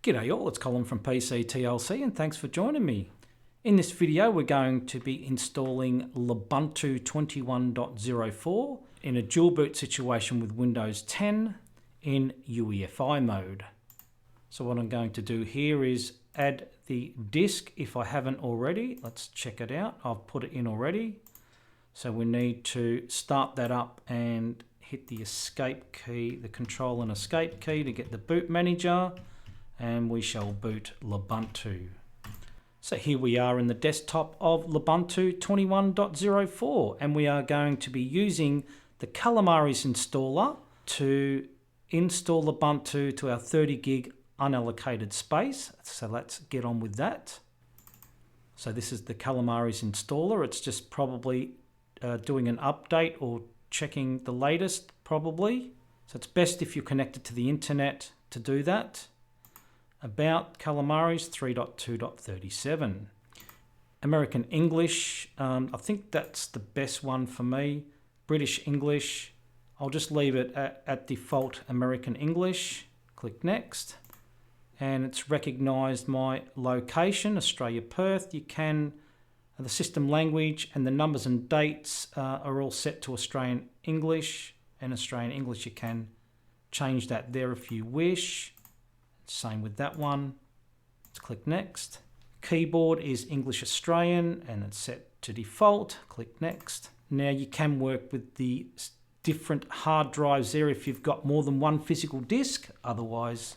G'day all, it's Colin from PCTLC and thanks for joining me. In this video we're going to be installing Lubuntu 21.04 in a dual boot situation with Windows 10 in UEFI mode. So what I'm going to do here is add the disk if I haven't already. Let's check it out. I've put it in already. So we need to start that up and hit the escape key, the control and escape key to get the boot manager, and we shall boot Lubuntu. So here we are in the desktop of Lubuntu 21.04 and we are going to be using the Calamares installer to install Lubuntu to our 30 gig unallocated space. So let's get on with that. So this is the Calamares installer. It's just probably doing an update or checking the latest probably. So it's best if you're connected to the internet to do that. About Calamares 3.2.37. American English, I think that's the best one for me. British English, I'll just leave it at default American English. Click next. And it's recognized my location, Australia, Perth. You can, the system language and the numbers and dates are all set to Australian English. And Australian English, you can change that there if you wish. Same with that one. Let's click next. Keyboard is English Australian and it's set to default. Click next. Now you can work with the different hard drives there if you've got more than one physical disk. Otherwise,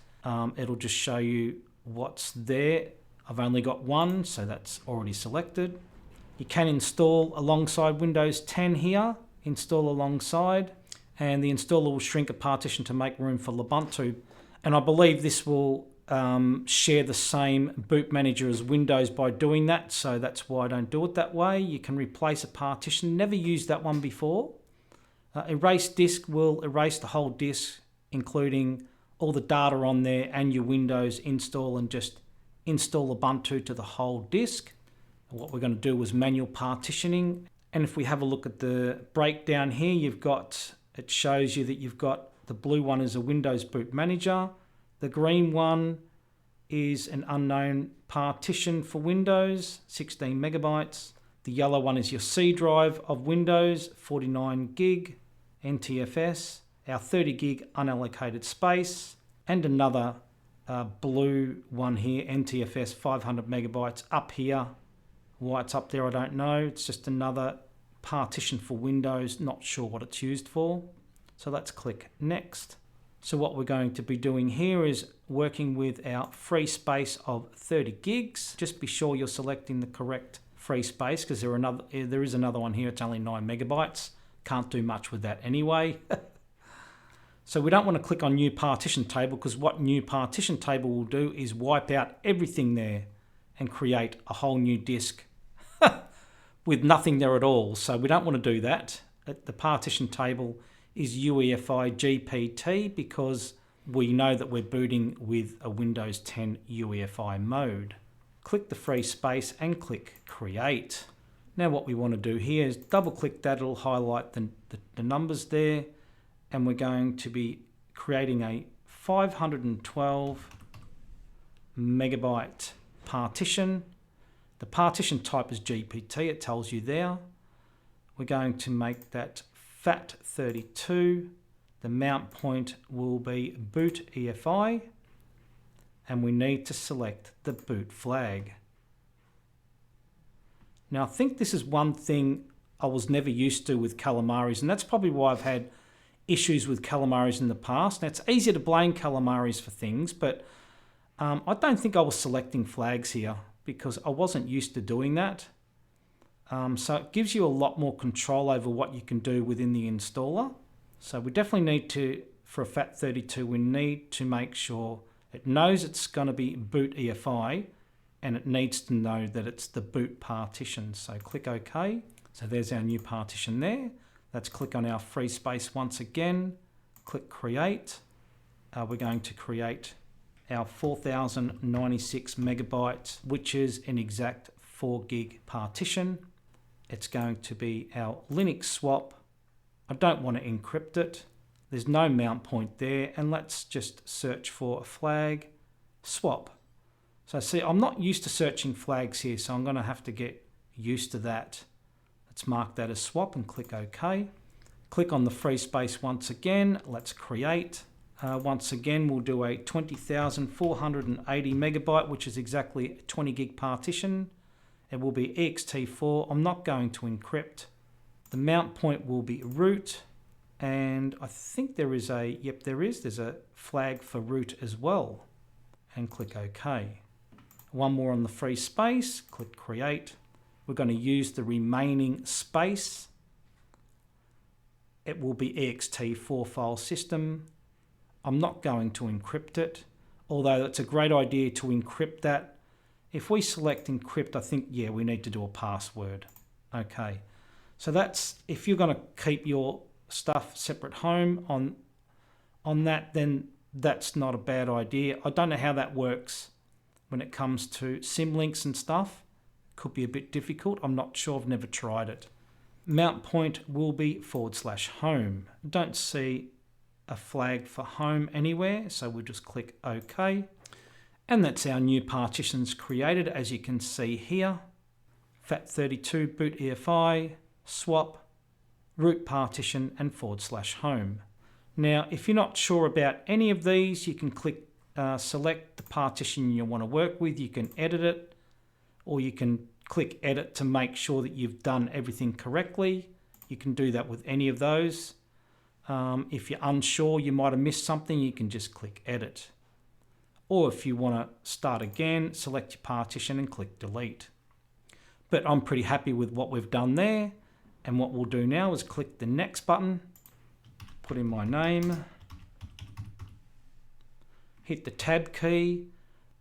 it'll just show you what's there. I've only got one, so that's already selected. You can install alongside Windows 10 here. Install alongside, and the installer will shrink a partition to make room for Lubuntu. And I believe this will share the same boot manager as Windows by doing that. So that's why I don't do it that way. You can replace a partition. Never used that one before. Erase disk will erase the whole disk, including all the data on there and your Windows install, and just install Ubuntu to the whole disk. What we're going to do is manual partitioning. And if we have a look at the breakdown here, it shows you that you've got the blue one is a Windows boot manager. The green one is an unknown partition for Windows, 16 megabytes. The yellow one is your C drive of Windows, 49 gig, NTFS, our 30 gig unallocated space, and another blue one here, NTFS, 500 megabytes up here. Why it's up there, I don't know. It's just another partition for Windows, not sure what it's used for. So let's click next. So what we're going to be doing here is working with our free space of 30 gigs. Just be sure you're selecting the correct free space, because there is another one here. It's only 9 megabytes. Can't do much with that anyway. So we don't want to click on new partition table, because what new partition table will do is wipe out everything there and create a whole new disk with nothing there at all. So we don't want to do that. The partition table is UEFI GPT, because we know that we're booting with a Windows 10 UEFI mode. Click the free space and click create. Now what we want to do here is double click that, it'll highlight the numbers there, and we're going to be creating a 512 megabyte partition. The partition type is GPT, it tells you there. We're going to make that FAT32. The mount point will be boot EFI, and we need to select the boot flag. Now I think this is one thing I was never used to with Calamares, and that's probably why I've had issues with Calamares in the past. Now it's easy to blame Calamares for things, but I don't think I was selecting flags here because I wasn't used to doing that. So it gives you a lot more control over what you can do within the installer. So we definitely need to, for a FAT32, we need to make sure it knows it's going to be boot EFI, and it needs to know that it's the boot partition. So click OK. So there's our new partition there. Let's click on our free space once again. Click create. We're going to create our 4096 megabytes, which is an exact 4 gig partition. It's going to be our Linux swap. I don't want to encrypt it. There's no mount point there, and let's just search for a flag. swap. So see, I'm not used to searching flags here, so I'm going to have to get used to that. Let's mark that as swap and click OK. Click on the free space once again. Let's create. Once again, we'll do a 20,480 megabyte, which is exactly a 20 gig partition. It will be ext4. I'm not going to encrypt. The mount point will be root. And I think there is a, yep, there's a flag for root as well. And click OK. One more on the free space, click create. We're going to use the remaining space. It will be ext4 file system. I'm not going to encrypt it, although it's a great idea to encrypt that. If we select encrypt, I think, yeah, we need to do a password. Okay, so that's, if you're going to keep your stuff separate home on that, then that's not a bad idea. I don't know how that works when it comes to symlinks and stuff. Could be a bit difficult. I'm not sure. I've never tried it. Mount point will be /home. Don't see a flag for home anywhere, so we'll just click OK. And that's our new partitions created, as you can see here. FAT32, boot EFI, swap, root partition, and /home. Now, if you're not sure about any of these, you can click select the partition you want to work with. You can edit it, or you can click edit to make sure that you've done everything correctly. You can do that with any of those. If you're unsure, you might have missed something, you can just click edit. Or if you want to start again, select your partition and click delete. But I'm pretty happy with what we've done there. And what we'll do now is click the next button, put in my name, hit the tab key,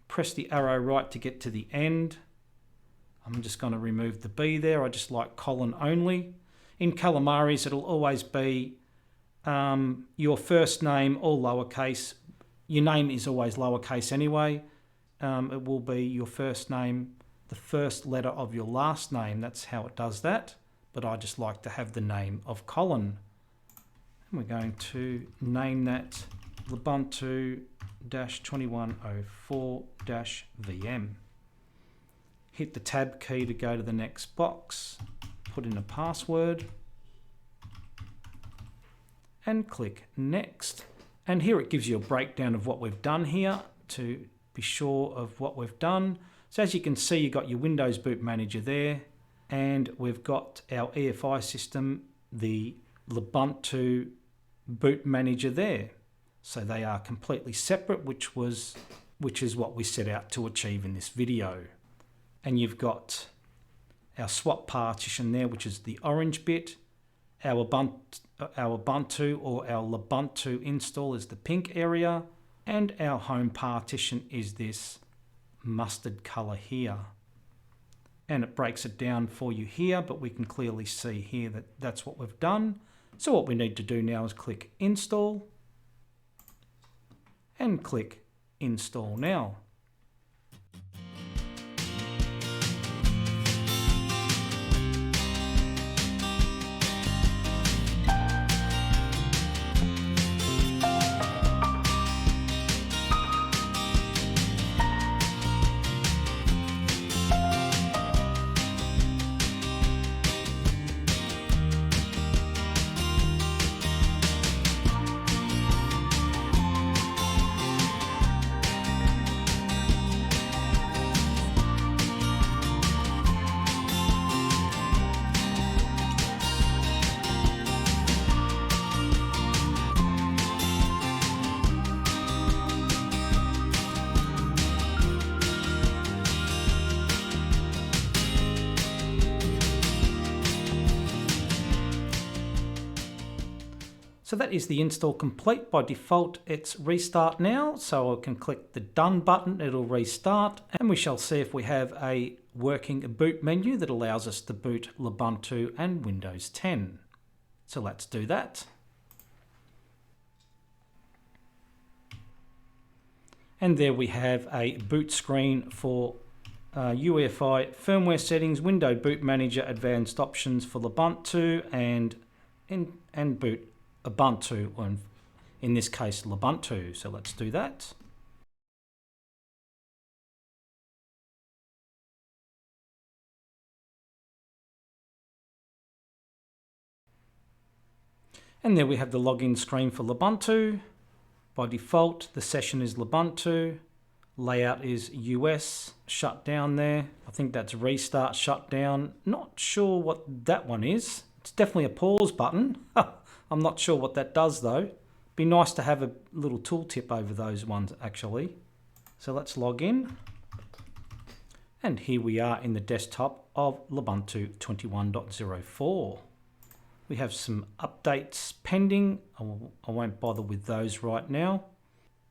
press the arrow right to get to the end. I'm just going to remove the B there. I just like colon only. In Calamares, it'll always be your first name, all lowercase. Your name is always lowercase anyway. It will be your first name, the first letter of your last name. That's how it does that. But I just like to have the name of Colin. And we're going to name that Lubuntu 21.04-VM. Hit the tab key to go to the next box, put in a password, and click next. And here it gives you a breakdown of what we've done here to be sure of what we've done. So as you can see, you've got your Windows Boot Manager there, and we've got our EFI system, the Lubuntu Boot Manager there. So they are completely separate, which is what we set out to achieve in this video. And you've got our swap partition there, which is the orange bit. Our Ubuntu or our Lubuntu install is the pink area, and our home partition is this mustard color here. And it breaks it down for you here, but we can clearly see here that that's what we've done. So what we need to do now is click install and click install now. So that is the install complete. By default, it's restart now. So I can click the done button, it'll restart, and we shall see if we have a working boot menu that allows us to boot Lubuntu and Windows 10. So let's do that. And there we have a boot screen for UEFI firmware settings, Window Boot Manager, advanced options for Lubuntu, and boot Ubuntu, or in this case Lubuntu. So let's do that. And there we have the login screen for Lubuntu. By default, the session is Lubuntu. Layout is US, shut down there. I think that's restart, shut down. Not sure what that one is. It's definitely a pause button. I'm not sure what that does though. Be nice to have a little tooltip over those ones actually. So let's log in. And here we are in the desktop of Lubuntu 21.04. We have some updates pending. I won't bother with those right now.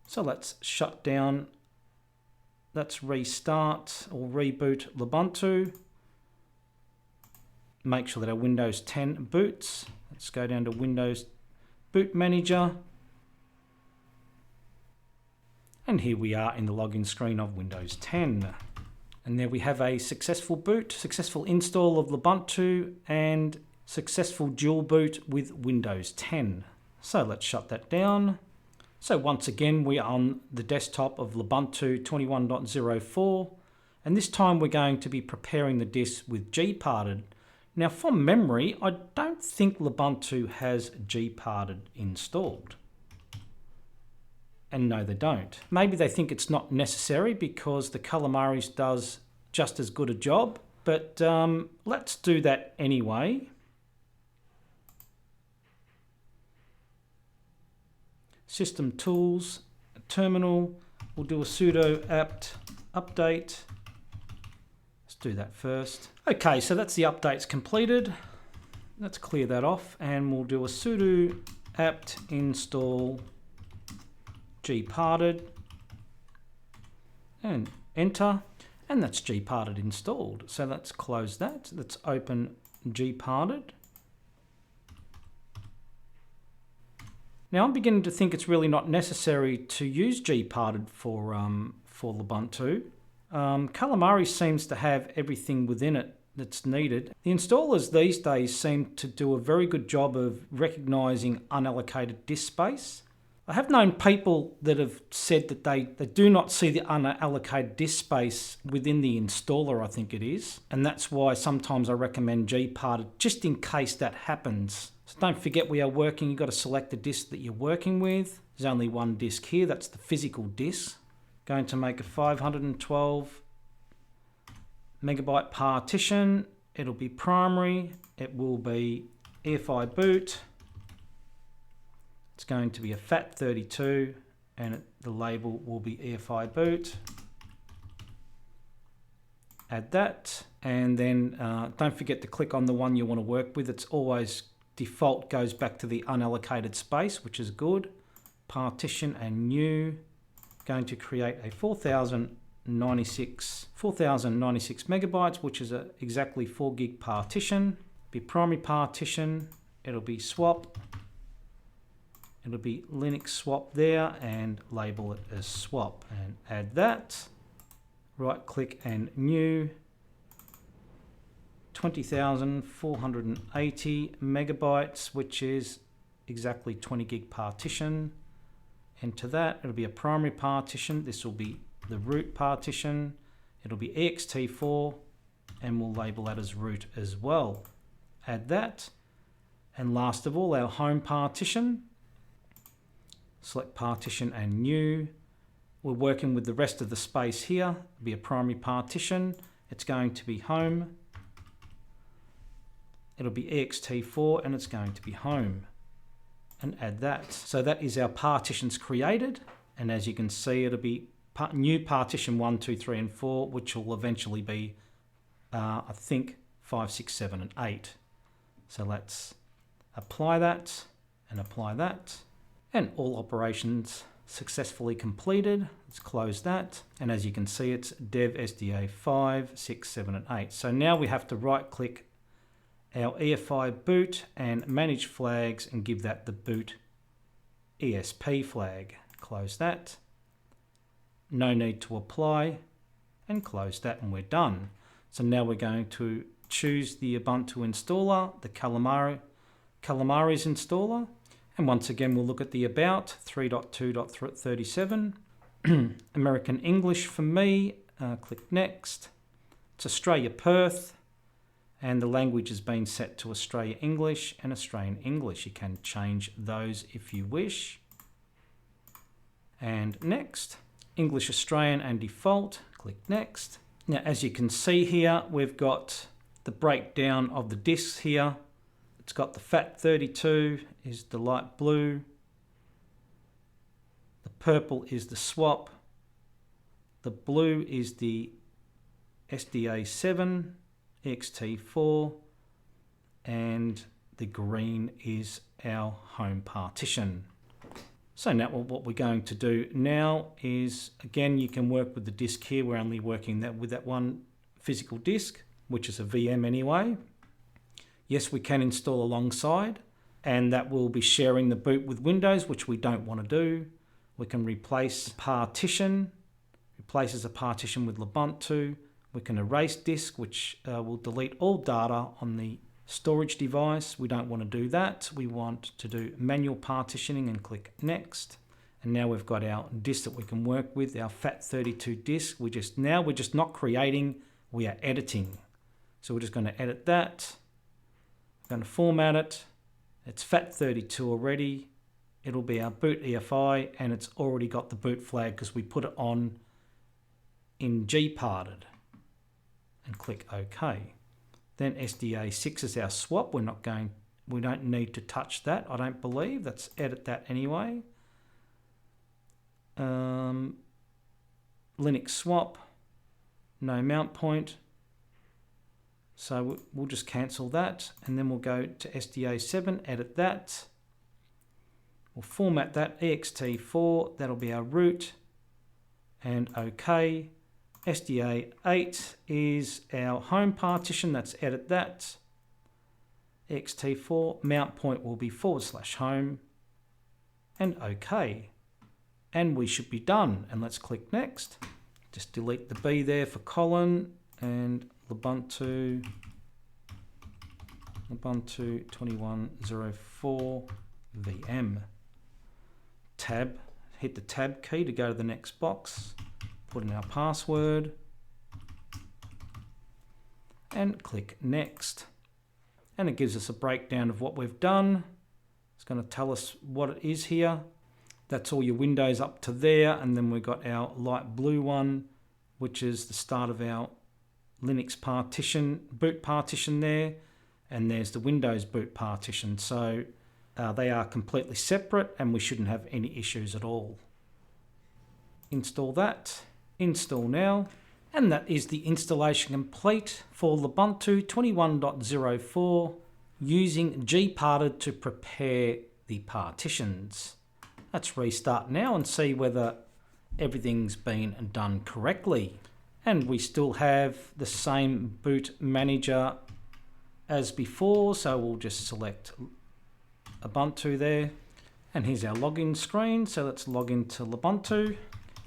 So let's shut down. Let's restart or reboot Lubuntu. Make sure that our Windows 10 boots. Let's go down to Windows Boot Manager. And here we are in the login screen of Windows 10. And there we have a successful boot, successful install of Lubuntu, and successful dual boot with Windows 10. So let's shut that down. So once again, we are on the desktop of Lubuntu 21.04, and this time we're going to be preparing the disk with gparted. Now from memory, I don't think Lubuntu has gparted installed. And no, they don't. Maybe they think it's not necessary because the Calamares does just as good a job, but let's do that anyway. System tools, terminal, we'll do a sudo apt update. Let's do that first. Okay, so that's the updates completed. Let's clear that off and we'll do a sudo apt install gparted and enter, and that's gparted installed. So let's close that. Let's open gparted. Now I'm beginning to think it's really not necessary to use gparted for Lubuntu. Calamares seems to have everything within it that's needed. The installers these days seem to do a very good job of recognizing unallocated disk space. I have known people that have said that they do not see the unallocated disk space within the installer, I think it is. And that's why sometimes I recommend gparted just in case that happens. So don't forget we are working, you've got to select the disk that you're working with. There's only one disk here, that's the physical disk. Going to make a 512 megabyte partition. It'll be primary, it will be EFI Boot. It's going to be a FAT32 and the label will be EFI Boot. Add that, and then don't forget to click on the one you want to work with. It's always default goes back to the unallocated space, which is good. Partition and new. Going to create a 4096 megabytes, which is a exactly 4 gig partition. Be primary partition. It'll be swap. It'll be Linux swap there and label it as swap and add that. Right click and new. 20,480 megabytes, which is exactly 20 gig partition. Enter that. It'll be a primary partition. This will be the root partition. It'll be ext4 and we'll label that as root as well. Add that. And last of all, our home partition. Select partition and new. We're working with the rest of the space here. It'll be a primary partition. It's going to be home. It'll be ext4 and it's going to be home. And add that. So that is our partitions created. And as you can see, it'll be new partition 1, 2, 3, and 4, which will eventually be, I think, 5, 6, 7, and 8. So let's apply that and apply that. And all operations successfully completed. Let's close that. And as you can see, it's dev SDA 5, 6, 7, and 8. So now we have to right click our EFI boot and manage flags and give that the boot ESP flag. Close that. No need to apply and close that and we're done. So now we're going to choose the Ubuntu installer, the Calamares installer. And once again, we'll look at the about 3.2.37. American English for me. Click next. It's Australia, Perth. and the language has been set to Australia English and Australian English. You can change those if you wish. And next, English Australian and default, click next. Now as you can see here, we've got the breakdown of the discs here. It's got the FAT32 is the light blue, the purple is the swap, the blue is the SDA7, EXT4, and the green is our home partition. So now what we're going to do now is, again, you can work with the disk here. We're only working with that one physical disk, which is a VM anyway. Yes, we can install alongside, and that will be sharing the boot with Windows, which we don't want to do. We can replace partition, replaces a partition with Lubuntu. We can erase disk, which will delete all data on the storage device. We don't want to do that. We want to do manual partitioning and click next. And now we've got our disk that we can work with, our FAT32 disk. We're just not creating, we are editing. So we're just going to edit that. We're going to format it. It's FAT32 already. It'll be our boot EFI, and it's already got the boot flag because we put it on in gparted. And click OK. Then SDA6 is our swap. We don't need to touch that, I don't believe. Let's edit that anyway. Linux swap, no mount point. So we'll just cancel that, and then we'll go to SDA7, edit that. We'll format that EXT4, that'll be our root, and OK. SDA8 is our home partition, let's edit that. EXT4, mount point will be /home, and OK. And we should be done, and let's click next. Just delete the B there for colon, and Lubuntu 21.04 VM. Tab, hit the tab key to go to the next box. Put in our password and click next, and it gives us a breakdown of what we've done. It's going to tell us what it is here. That's all your windows up to there, and then we've got our light blue one, which is the start of our Linux partition, boot partition there, and there's the Windows boot partition. So they are completely separate, and we shouldn't have any issues at all. Install that. Install now, and that is the installation complete for Lubuntu 21.04 using gparted to prepare the partitions. Let's restart now and see whether everything's been done correctly. And we still have the same boot manager as before, so we'll just select Ubuntu there, and here's our login screen. So let's log into Lubuntu.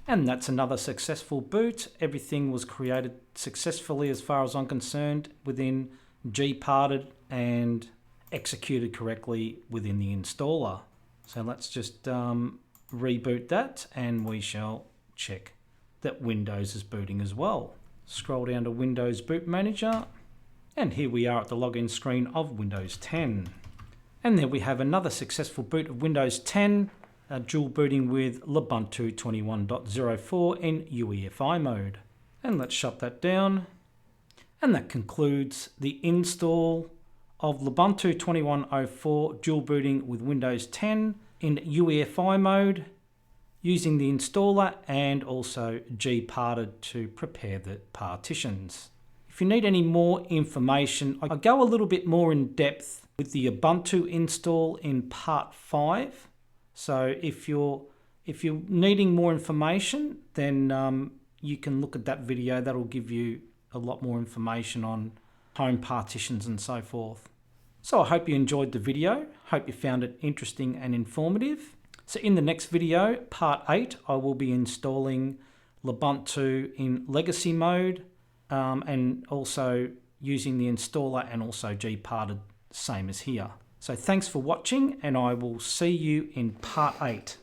And that's another successful boot. Everything was created successfully as far as I'm concerned within gparted and executed correctly within the installer. So let's just reboot that, and we shall check that Windows is booting as well. Scroll down to Windows Boot Manager, and here we are at the login screen of Windows 10. And there we have another successful boot of Windows 10. Dual booting with Lubuntu 21.04 in UEFI mode. And let's shut that down. And that concludes the install of Lubuntu 21.04 dual booting with Windows 10 in UEFI mode using the installer and also gparted to prepare the partitions. If you need any more information, I go a little bit more in depth with the Ubuntu install in part 5. So if you're needing more information, then you can look at that video. That'll give you a lot more information on home partitions and so forth. So I hope you enjoyed the video. Hope you found it interesting and informative. So in the next video, part 8, I will be installing Lubuntu in legacy mode and also using the installer and also gparted, same as here. So thanks for watching, and I will see you in part 8.